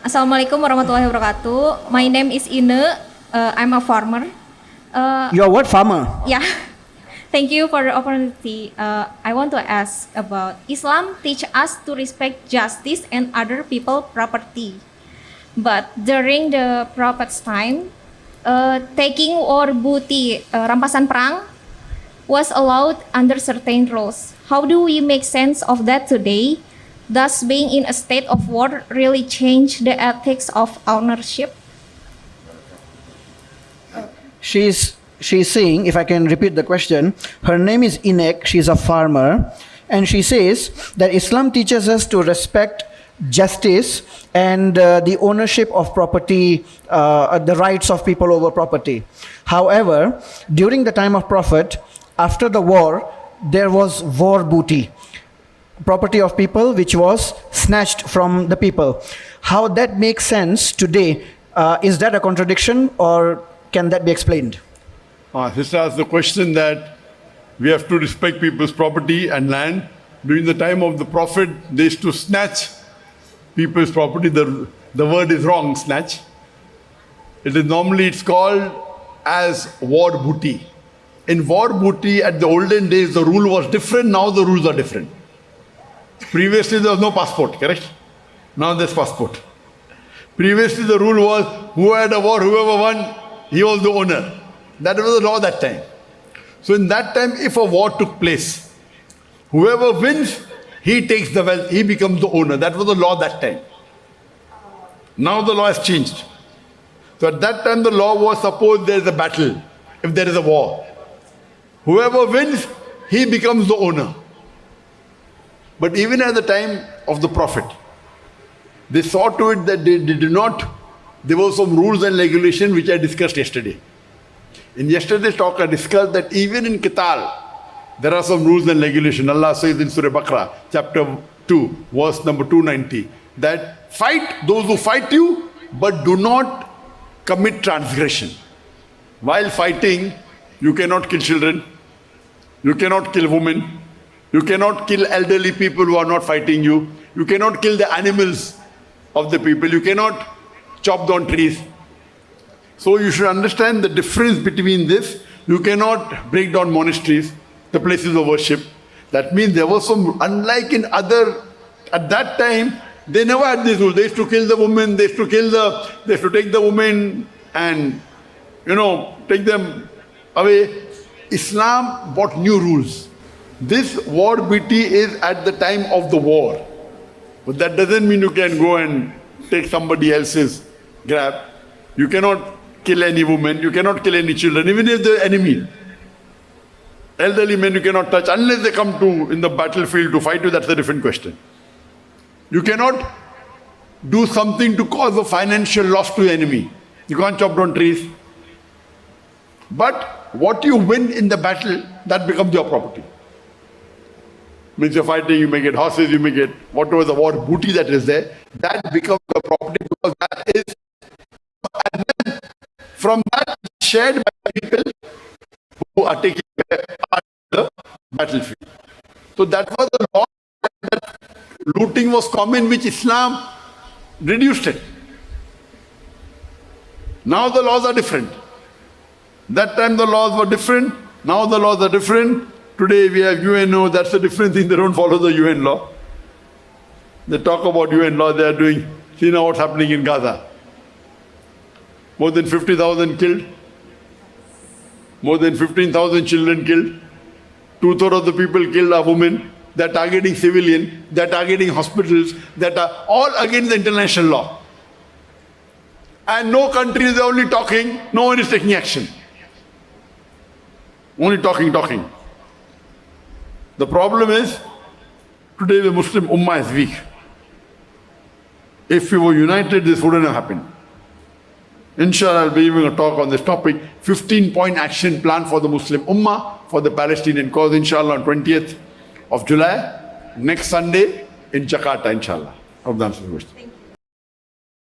Assalamualaikum warahmatullahi wabarakatuh. My name is Ine. I'm a farmer. You're what, farmer? Yeah. Thank you for the opportunity. I want to ask about Islam teach us to respect justice and other people property. But during the Prophet's time, taking or booty, rampasan perang, was allowed under certain rules. How do we make sense of that today? Does being in a state of war really change the ethics of ownership? She's saying, if I can repeat the question, her name is Inek, she's a farmer, and she says that Islam teaches us to respect justice and the ownership of property, the rights of people over property. However, during the time of Prophet, after the war, there was war booty, property of people which was snatched from the people. How that makes sense today, is that a contradiction or can that be explained? This is the question that we have to respect people's property and land. During the time of the Prophet, they used to snatch people's property. The word is wrong, snatch. It's called as war booty. In war booty, at the olden days, the rule was different. Now the rules are different. Previously, there was no passport, correct? Now there's passport. Previously, the rule was who had a war, whoever won, he was the owner. That was the law that time. So in that time, if a war took place, whoever wins, he takes the wealth, he becomes the owner. That was the law that time. Now the law has changed. So at that time, the law was, suppose there is a battle, if there is a war. Whoever wins, he becomes the owner. But even at the time of the Prophet, they saw to it that they did not, there were some rules and regulations which I discussed yesterday. In yesterday's talk, I discussed that even in Qital, there are some rules and regulations. Allah says in Surah Baqarah, chapter 2, verse number 290, that fight those who fight you, but do not commit transgression. While fighting, you cannot kill children, you cannot kill women, you cannot kill elderly people who are not fighting you. You cannot kill the animals of the people. You cannot chop down trees. So you should understand the difference between this. You cannot break down monasteries, the places of worship. That means there was some, unlike in other, at that time, they never had this rule. They used to kill the women, they used to take the women and, take them away. Islam brought new rules. This war booty is at the time of the war. But that doesn't mean you can go and take somebody else's grab. You cannot kill any woman, you cannot kill any children, even if they're enemy. Elderly men you cannot touch unless they come to in the battlefield to fight you, that's a different question. You cannot do something to cause a financial loss to the enemy. You can't chop down trees. But what you win in the battle, that becomes your property. Means you're fighting, you may get horses, you may get whatever the war booty that is there, that becomes your property because that is, and then from that shared by people who are taking part of the battlefield. So that was the law, that looting was common, which Islam reduced it. Now the laws are different. That time the laws were different, now the laws are different. Today we have UNO, that's the different thing, they don't follow the UN law. They talk about UN law, they are doing, see now what's happening in Gaza. More than 50,000 killed, more than 15,000 children killed, 2/3 of the people killed are women, they're targeting civilian, they're targeting hospitals, that are all against the international law. And no country is only talking, no one is taking action. Only talking. The problem is, today the Muslim Ummah is weak. If we were united, this wouldn't have happened. Inshallah, I'll be giving a talk on this topic, 15-point action plan for the Muslim Ummah, for the Palestinian cause, inshallah, on 20th of July, next Sunday in Jakarta, inshallah. Hope that answers the question.